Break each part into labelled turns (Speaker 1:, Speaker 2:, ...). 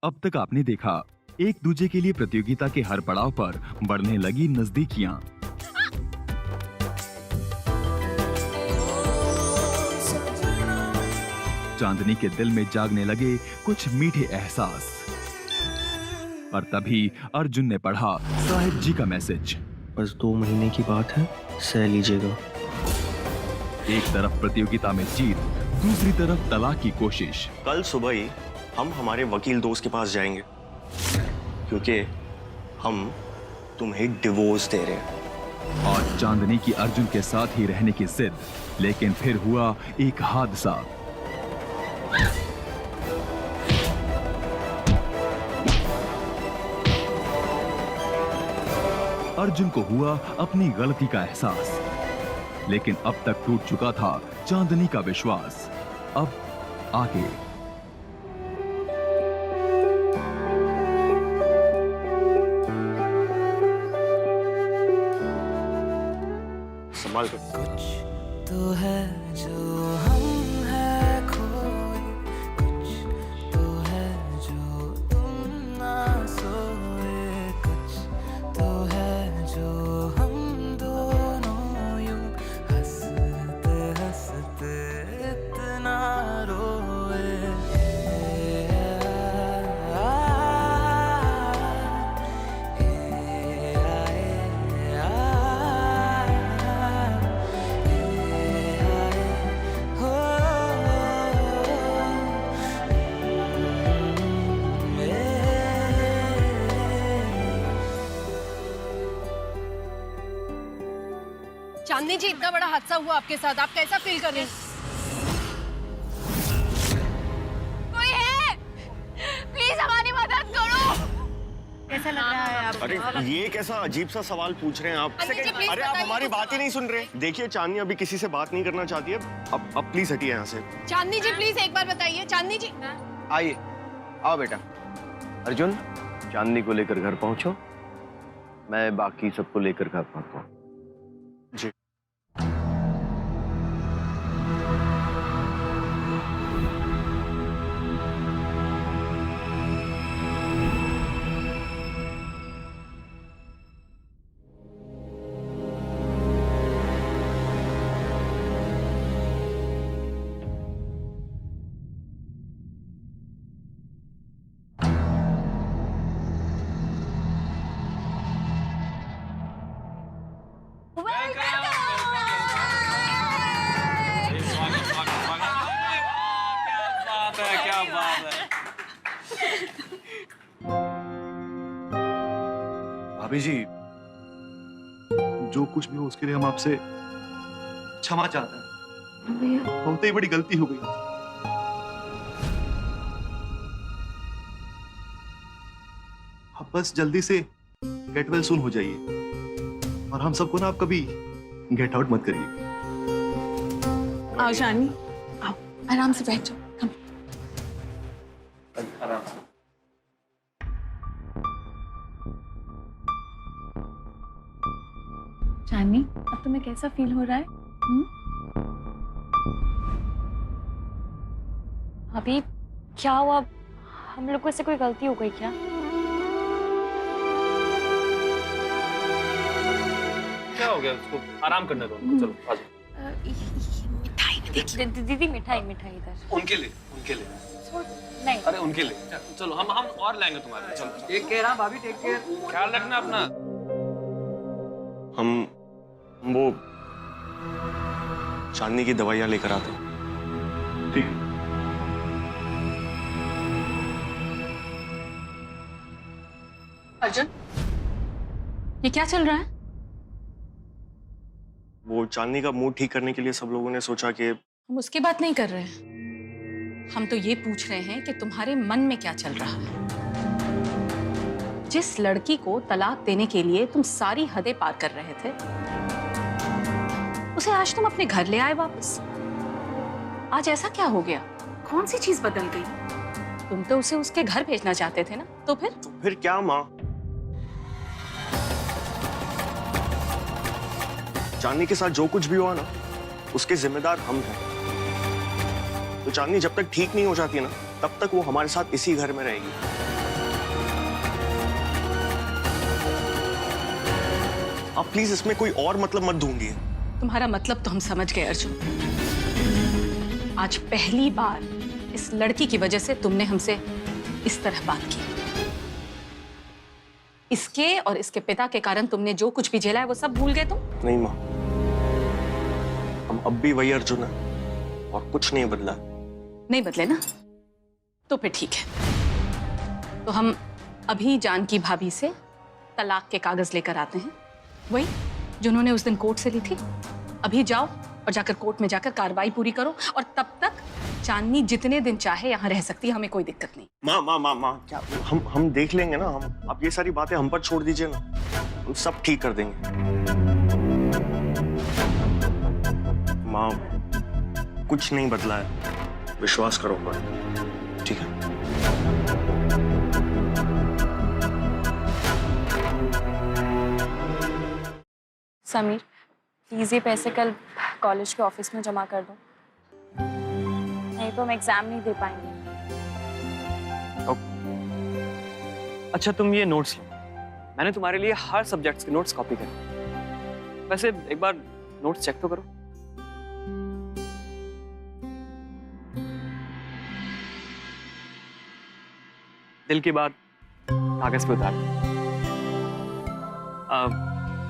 Speaker 1: अब तक आपने देखा एक दूजे के लिए प्रतियोगिता के हर पड़ाव पर बढ़ने लगी नजदीकियां। चांदनी के दिल में जागने लगे कुछ मीठे एहसास। और तभी अर्जुन ने पढ़ा साहिब जी का मैसेज।
Speaker 2: बस 2 महीने की बात है, सह लीजिएगा।
Speaker 1: एक तरफ प्रतियोगिता में जीत, दूसरी तरफ तलाक की कोशिश।
Speaker 2: कल सुबह ही हम हमारे वकील दोस्त के पास जाएंगे, क्योंकि हम तुम्हें डिवोर्स दे रहे हैं।
Speaker 1: और चांदनी की अर्जुन के साथ ही रहने की जिद, लेकिन फिर हुआ एक हादसा। अर्जुन को हुआ अपनी गलती का एहसास, लेकिन अब तक टूट चुका था चांदनी का विश्वास। अब आगे
Speaker 2: संभाल कर।
Speaker 3: कुछ तो है जो हम है खोए, कुछ तो है जो तुम ना सोए, कुछ तो है जो हम दोनों यूं हंसते हंसते इतना रोए।
Speaker 4: चांदनी जी, इतना बड़ा हादसा हुआ आपके साथ, आप कैसा फील कर रहे हैं? कोई है? प्लीज हमारी मदद करो। कैसा लग रहा है आपको?
Speaker 2: अरे ये कैसा अजीब सा सवाल पूछ रहे हैं आप?
Speaker 4: चांदनी जी, प्लीज
Speaker 2: अरे आप
Speaker 4: बताइए
Speaker 2: हमारी
Speaker 4: कुछ
Speaker 2: बात ही नहीं सुन रहे। देखिए चांदनी अभी किसी से बात नहीं करना चाहती है। अब प्लीज हटिए यहाँ से।
Speaker 4: चांदनी जी प्लीज एक बार बताइए। चांदनी जी,
Speaker 5: आइए, आओ बेटा। अर्जुन, चांदनी को लेकर घर पहुंचो, मैं बाकी सबको लेकर घर पहुंचता हूँ।
Speaker 2: जी।
Speaker 6: क्या बात है।
Speaker 7: भाभी जी, जो कुछ भी हो उसके लिए हम आपसे क्षमा चाहते हैं। बहुत ही बड़ी गलती हो गई। आप बस जल्दी से गेट वेल सून हो जाइए, और हम सबको ना आप कभी गेट आउट मत करिए।
Speaker 8: आओ शानी, आओ आराम से बैठो।
Speaker 6: आराम से।
Speaker 8: शानी, अब तुम्हें कैसा फील हो रहा है?
Speaker 9: अभी क्या हुआ? हम लोगों से कोई गलती हो गई क्या?
Speaker 6: क्या हो गया? उसको आराम करने दो। चलो आ जाओ।
Speaker 8: मिठाई में देख।
Speaker 9: दीदी मिठाई इधर।
Speaker 6: उनके लिए
Speaker 9: नहीं,
Speaker 6: अरे उनके लिए। चलो हम और लाएंगे तुम्हारे लिए। चलो
Speaker 5: टेक केयर। हाँ भाभी, टेक केयर।
Speaker 6: ख्याल रखना अपना।
Speaker 2: हम वो चांदनी की दवाइयाँ लेकर आते हैं।
Speaker 7: ठीक।
Speaker 8: अर्जुन, ये क्या चल रहा है?
Speaker 2: वो चांदनी का मूड ठीक करने के लिए सब लोगों ने सोचा कि
Speaker 8: हम उसकी बात नहीं कर रहे हैं। हम तो ये पूछ रहे हैं कि तुम्हारे मन में क्या चल रहा है। जिस लड़की को तलाक देने के लिए तुम सारी हदें पार कर रहे थे, उसे आज तुम अपने घर ले आए वापस। आज ऐसा क्या हो गया? कौन सी चीज बदल गई? तुम तो उसे उसके घर भेजना चाहते थे ना, तो फिर
Speaker 2: क्या माँ? चांदनी के साथ जो कुछ भी हुआ ना, उसके जिम्मेदार हम हैं। तो चांदनी जब तक ठीक नहीं हो जाती ना, तब तक वो हमारे साथ इसी घर में रहेगी। आप प्लीज इसमें कोई और मतलब मत ढूंढिए।
Speaker 8: तुम्हारा मतलब तो हम समझ गए अर्जुन। आज पहली बार इस लड़की की वजह से तुमने हमसे इस तरह बात की। इसके और इसके पिता के कारण तुमने जो कुछ भी झेला है वो सब भूल गए तुम?
Speaker 2: नहीं माँ, हम अब भी वही अर्जुन है और कुछ नहीं बदला।
Speaker 8: नहीं बदले ना? तो फिर ठीक है। तो हम अभी जानकी भाभी से तलाक के कागज लेकर आते हैं, वही जिन्होंने उस दिन कोर्ट से ली थी। अभी जाओ और जाकर कोर्ट में जाकर कार्रवाई पूरी करो, और तब तक चांदनी जितने दिन चाहे यहाँ रह सकती है, हमें कोई दिक्कत नहीं।
Speaker 2: माँ माँ माँ माँ क्या हम देख लेंगे ना। हम आप ये सारी बातें हम पर छोड़ दीजिए ना, हम सब ठीक कर देंगे। माँ कुछ नहीं बदला है, विश्वास करो पर, ठीक है?
Speaker 9: समीर, प्लीज ये पैसे कल कॉलेज के ऑफिस में जमा कर दो, नहीं तो हम एग्जाम नहीं दे पाएंगे।
Speaker 10: अच्छा तुम ये नोट्स लो, मैंने तुम्हारे लिए हर सब्जेक्ट्स के नोट्स कॉपी करे। वैसे एक बार नोट्स चेक तो करो। दिल की बात कागज पे उतार।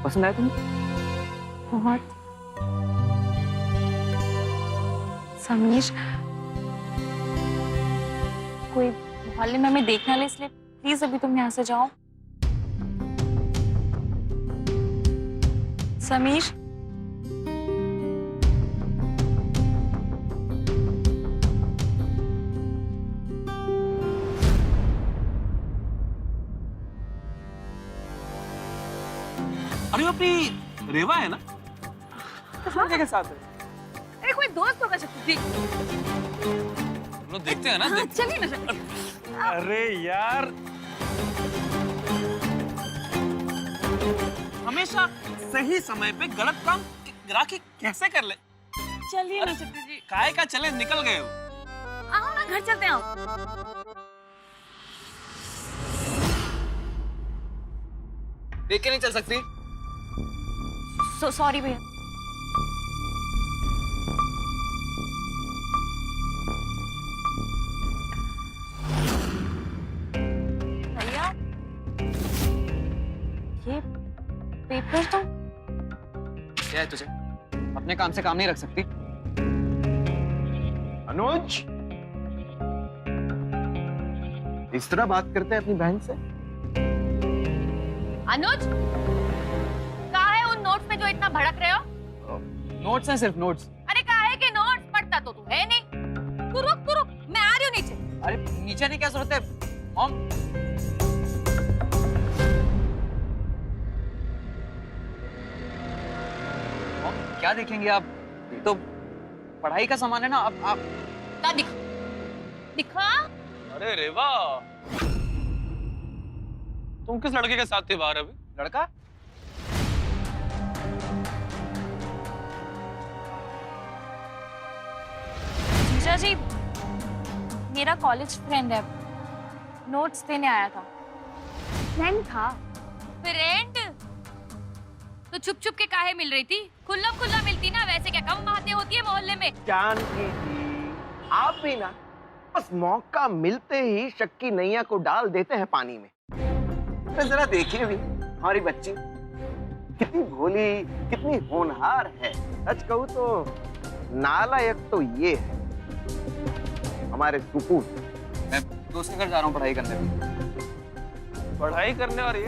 Speaker 10: पसंद आया तुम्हें?
Speaker 9: बहुत। समीर, कोई मोहल्ले में हमें देखना ले, इसलिए प्लीज अभी तुम यहाँ से जाओ। समीर,
Speaker 6: अरे वो अपनी रेवा है ना, तो के साथ है।
Speaker 4: अरे कोई दोस्त होगा शक्ति जी।
Speaker 6: हम लोग देखते हैं ना।
Speaker 4: हाँ, चलिए ना शक्ति जी।
Speaker 6: अरे यार, हमेशा सही समय पे गलत काम ग्राहकी कैसे कर ले।
Speaker 4: चलिए ना शक्ति जी।
Speaker 6: काय का चले निकल गए हो।
Speaker 4: आओ ना, घर चलते हैं। आओ।
Speaker 6: देख के नहीं चल सकती?
Speaker 9: सॉरी भैया। भैया, ये पेपर तो
Speaker 10: क्या है तुझे? अपने काम से काम नहीं रख सकती?
Speaker 5: अनुज, इस तरह बात करते हैं अपनी बहन से?
Speaker 4: अनुज, कहाँ है उन नोट्स में जो इतना भड़क रहे हो?
Speaker 10: नोट्स हैं, सिर्फ नोट्स।
Speaker 4: अरे कहाँ है कि नोट्स? पढ़ता तो तू है नहीं। तू रुक, मैं आ रही हूँ नीचे।
Speaker 10: अरे नीचे नहीं, क्या जरूरत है? मॉम, क्या देखेंगे आप? ये तो पढ़ाई का सामान है ना। अब आप
Speaker 4: ना दिखा।
Speaker 6: अरे रेवा, तुम किस लड़के के साथ थे बाहर अभी?
Speaker 10: लड़का?
Speaker 9: जीजा जी, मेरा कॉलेज फ्रेंड है, नोट्स देने आया था।
Speaker 4: फ्रेंड था? फ्रेंड? तो छुप छुप के काहे मिल रही थी? खुल्ला खुल्ला मिलती ना, वैसे क्या कम बातें होती है मोहल्ले में?
Speaker 5: जानकी जी, आप भी ना बस मौका मिलते ही शक्की नैया को डाल देते हैं पानी में। तो जरा देखिए भी हमारी बच्ची कितनी भोली, कितनी होनहार है। सच कहूं तो नालायक तो ये है हमारे सुकून।
Speaker 10: मैं दोस्त के घर जा रहा हूँ पढ़ाई करने।
Speaker 6: पढ़ाई करने और ये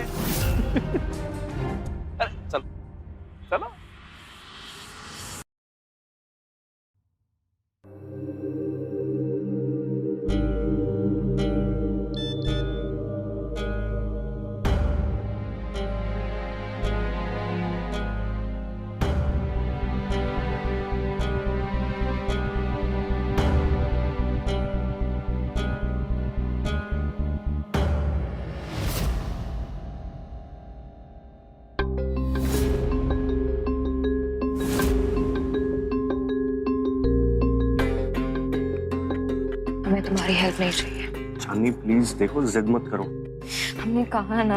Speaker 6: अरे चलो चलो।
Speaker 9: हेल्प नहीं चाहिए।
Speaker 2: चांदनी प्लीज देखो, जिद मत करो।
Speaker 9: हमने कहा ना,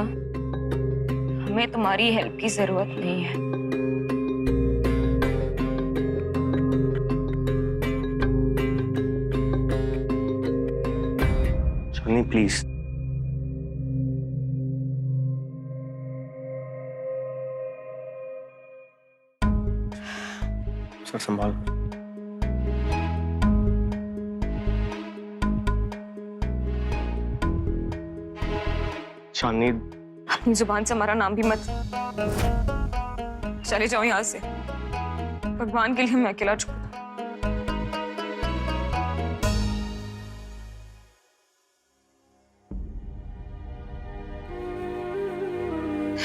Speaker 9: हमें तुम्हारी हेल्प की जरूरत नहीं है।
Speaker 2: चांदनी प्लीज। सर संभाल। चांदनी
Speaker 9: अपनी जुबान से हमारा नाम भी मत। चले जाओ यहाँ से, भगवान के लिए मैं अकेला छोड़।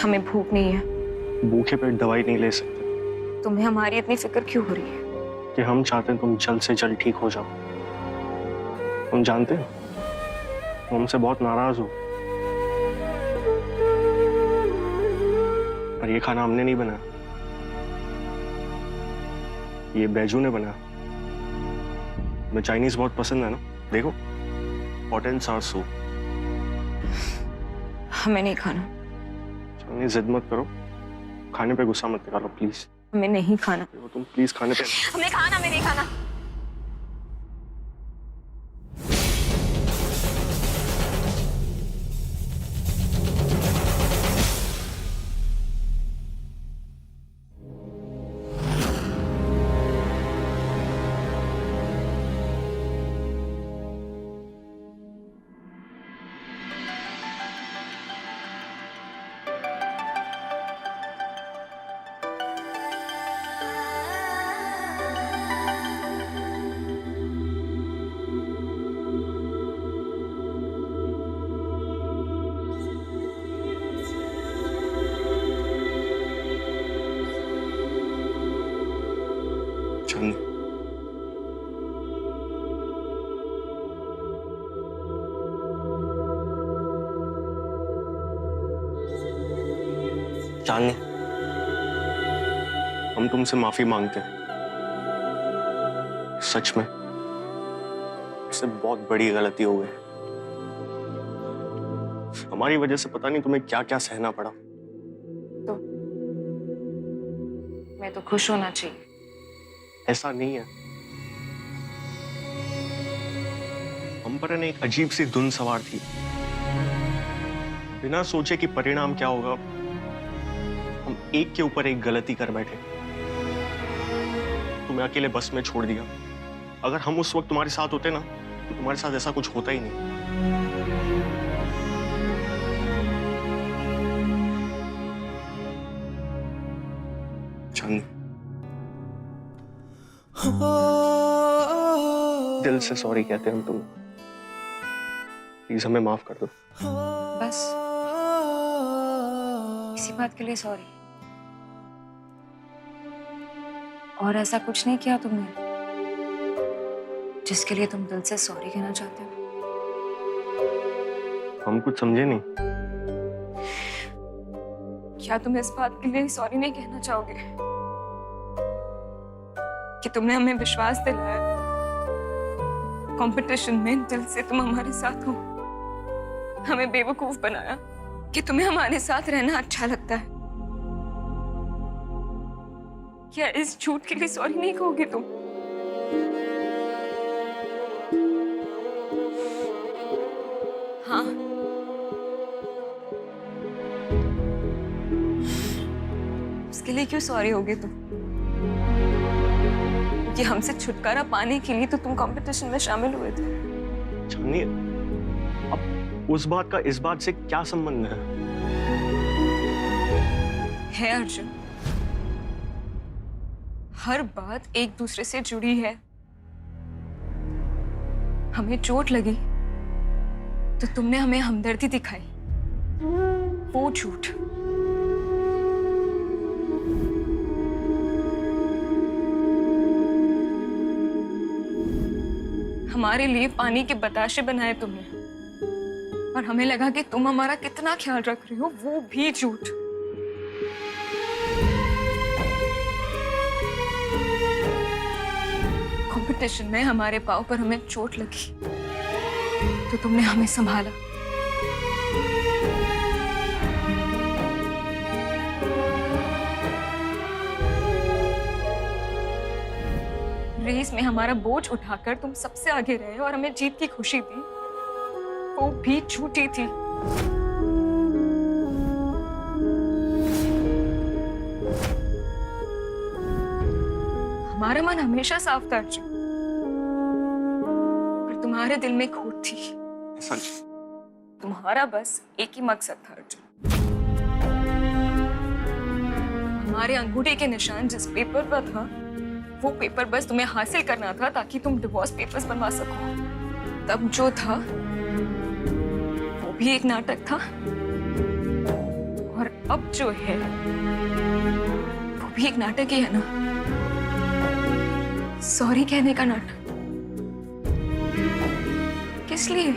Speaker 9: हमें भूख नहीं है।
Speaker 2: भूखे पेट दवाई नहीं ले सकते।
Speaker 9: तुम्हें हमारी इतनी फिक्र क्यों हो रही है?
Speaker 2: कि हम चाहते हैं तुम जल्द से जल्द ठीक हो जाओ। तुम जानते हो तुम हमसे बहुत नाराज हो, और ये खाना हमने नहीं बनाया, ये बैजू ने बनाया। तुम्हें चाइनीज बहुत पसंद है ना? देखो, हॉट एंड सावर सूप।
Speaker 9: हमें नहीं खाना।
Speaker 2: चांदनी जिद मत करो, खाने पे गुस्सा मत निकालो प्लीज।
Speaker 9: हमें नहीं खाना।
Speaker 2: देखो तुम प्लीज खाने पे।
Speaker 9: हमें खाना, हमें नहीं खाना।
Speaker 2: चांदनी, हम तुमसे माफी मांगते हैं। सच में इससे बहुत बड़ी गलती हो गई। हमारी वजह से पता नहीं तुम्हें क्या क्या सहना पड़ा।
Speaker 9: तो मैं तो खुश होना चाहिए।
Speaker 2: ऐसा नहीं है। हम पर एक अजीब सी धुन सवार थी। बिना सोचे कि परिणाम क्या होगा, हम एक के ऊपर एक गलती कर बैठे। तुम्हें अकेले बस में छोड़ दिया। अगर हम उस वक्त तुम्हारे साथ होते ना, तो तुम्हारे साथ ऐसा कुछ होता ही नहीं। चांदनी, दिल से सॉरी कहते हैं हम तुम्हें। प्लीज हमें माफ कर दो।
Speaker 9: बस इसी बात के लिए सॉरी? और ऐसा कुछ नहीं किया तुमने जिसके लिए तुम दिल से सॉरी कहना चाहते हो?
Speaker 2: हम कुछ समझे नहीं।
Speaker 9: क्या तुम इस बात के लिए सॉरी नहीं कहना चाहोगे कि तुमने हमें विश्वास दिलाया, कंपटीशन में दिल से तुम हमारे साथ हो, हमें बेवकूफ बनाया कि तुम्हें हमारे साथ रहना अच्छा लगता है? क्या इस झूठ के लिए सॉरी नहीं कहोगे तुम? हाँ, उसके लिए क्यों सॉरी होगे तुम? कि हमसे छुटकारा पाने के लिए तो तुम कंपटीशन में शामिल हुए थे।
Speaker 2: चांदनी, अब उस बात का इस बात से क्या संबंध
Speaker 9: है अर्जुन? हर बात एक दूसरे से जुड़ी है। हमें चोट लगी तो तुमने हमें हमदर्दी दिखाई, वो झूठ। हमारे लिए पानी के बताशे बनाए तुमने, और हमें लगा कि तुम हमारा कितना ख्याल रख रहे हो, वो भी झूठ। कंपटीशन में हमारे पाँव पर हमें चोट लगी तो तुमने हमें संभाला। रेस में हमारा बोझ उठाकर तुम सबसे आगे रहे और हमें जीत की खुशी दी, वो भी झूठी थी। हमारा मन हमेशा साफ था अर्जुन, पर तुम्हारे दिल में खोट थी।
Speaker 2: सच?
Speaker 9: तुम्हारा बस एक ही मकसद था अर्जुन, हमारे अंगूठे के निशान जिस पेपर पर था, वो पेपर बस तुम्हें हासिल करना था ताकि तुम डिवोर्स पेपर्स बनवा सको। तब जो था वो भी एक नाटक था, और अब जो है वो भी एक नाटक ही है ना। सॉरी कहने का नाटक। किस लिए?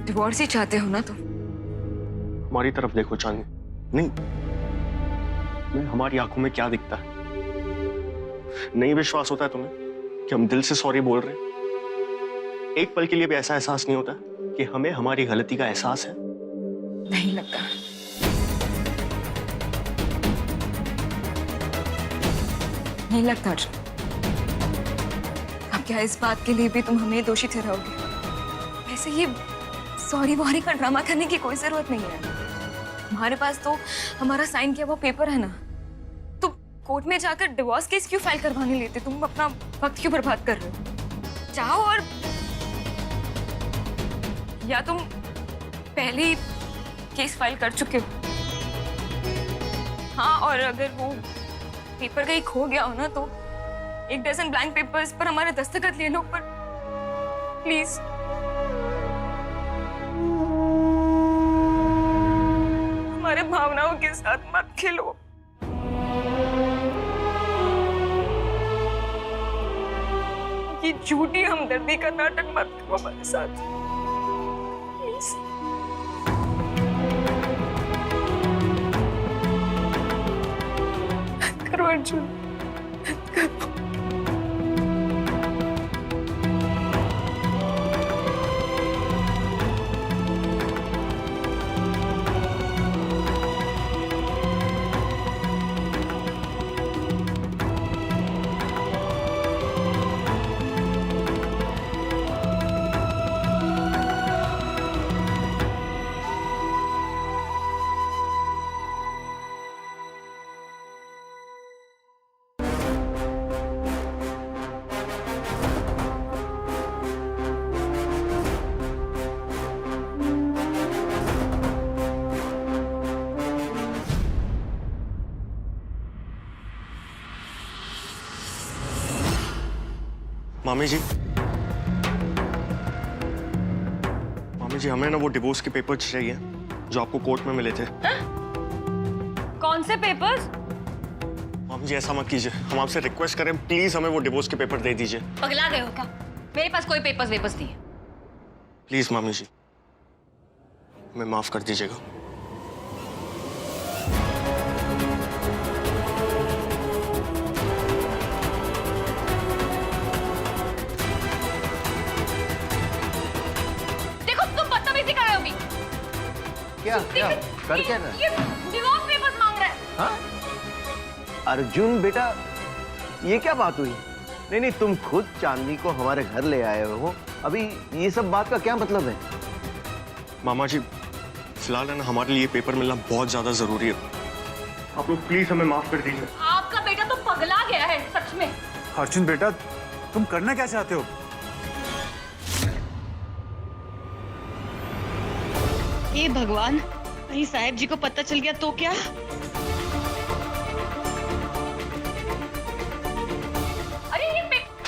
Speaker 9: डिवोर्स ही चाहते हो ना तुम?
Speaker 2: हमारी तरफ देखो चांदनी। नहीं, हमारी आंखों में क्या दिखता है? नहीं विश्वास होता है तुम्हें कि हम दिल से सॉरी बोल रहे हैं? एक पल के लिए भी ऐसा एहसास नहीं होता कि हमें हमारी गलती का एहसास है?
Speaker 9: नहीं लगता। नहीं लगता अर्जुन। अब क्या इस बात के लिए भी तुम हमें दोषी ठहराओगे? ऐसे ये सॉरी वॉरी का ड्रामा करने की कोई जरूरत नहीं है। हमारे पास तो हमारा साइन किया वो पेपर है ना। तुम कोर्ट में जाकर डिवोर्स केस क्यों फाइल करवाने लेते? तुम अपना वक्त क्यों बर्बाद कर रहे हो? चाहो और या तुम पहले ही केस फाइल कर चुके हो। हाँ, और अगर वो पेपर कहीं खो गया हो ना तो 1 डज़न ब्लैंक पेपर्स पर हमारे दस्तखत ले लो, पर प्लीज। हमारे भावनाओं के साथ मत खेलो। ये झूठी हमदर्दी का नाटक मत करो हमारे साथ, प्लीज। करो अर्जुन, करो।
Speaker 2: मामी जी, मामी जी, हमें ना वो डिवोर्स के पेपर्स चाहिए जो आपको कोर्ट में मिले थे।
Speaker 4: कौन से पेपर्स?
Speaker 2: मामी जी ऐसा मत कीजिए, हम आपसे रिक्वेस्ट करें, प्लीज हमें वो डिवोर्स के पेपर दे दीजिए।
Speaker 4: पगला गए हो क्या? मेरे पास कोई पेपर्स वेपर्स नहीं है।
Speaker 2: प्लीज मामी जी, हमें माफ कर दीजिएगा।
Speaker 5: क्या क्या कर क्या रहा है?
Speaker 4: ये डिवोर्स पेपर्स मांग रहा है।
Speaker 5: हाँ? अर्जुन बेटा, ये क्या बात हुई? नहीं नहीं, तुम खुद चांदनी को हमारे घर ले आए हो, अभी ये सब बात का क्या मतलब है?
Speaker 2: मामा जी, फिलहाल है ना हमारे लिए पेपर मिलना बहुत ज्यादा जरूरी है। आप लोग प्लीज हमें माफ कर दीजिए।
Speaker 4: आपका बेटा तो पगला गया है सच में।
Speaker 7: अर्जुन बेटा, तुम करना क्या चाहते हो?
Speaker 11: हे भगवान, कहीं साहब जी को पता चल गया तो क्या?
Speaker 4: अरे ये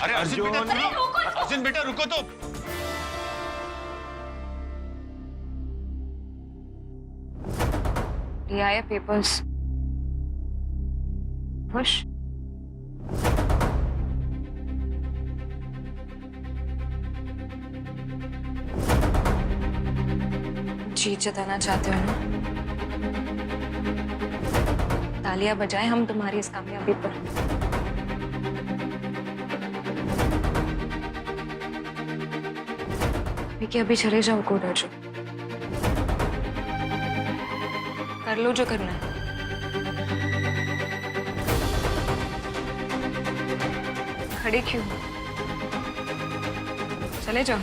Speaker 7: अरे अर्जुन बेटा,
Speaker 4: अरे रोको इसको।
Speaker 7: अर्जुन बेटा रुको तो।
Speaker 9: ले आए पेपर्स। खुश? जीत जताना चाहते हो ना? तालियां बजाएं हम तुम्हारी इस कामयाबी पर। विकी अभी चले जाओ कोर्ट अर्जुन, कर लो जो करना है। खड़े क्यों? चले जाओ।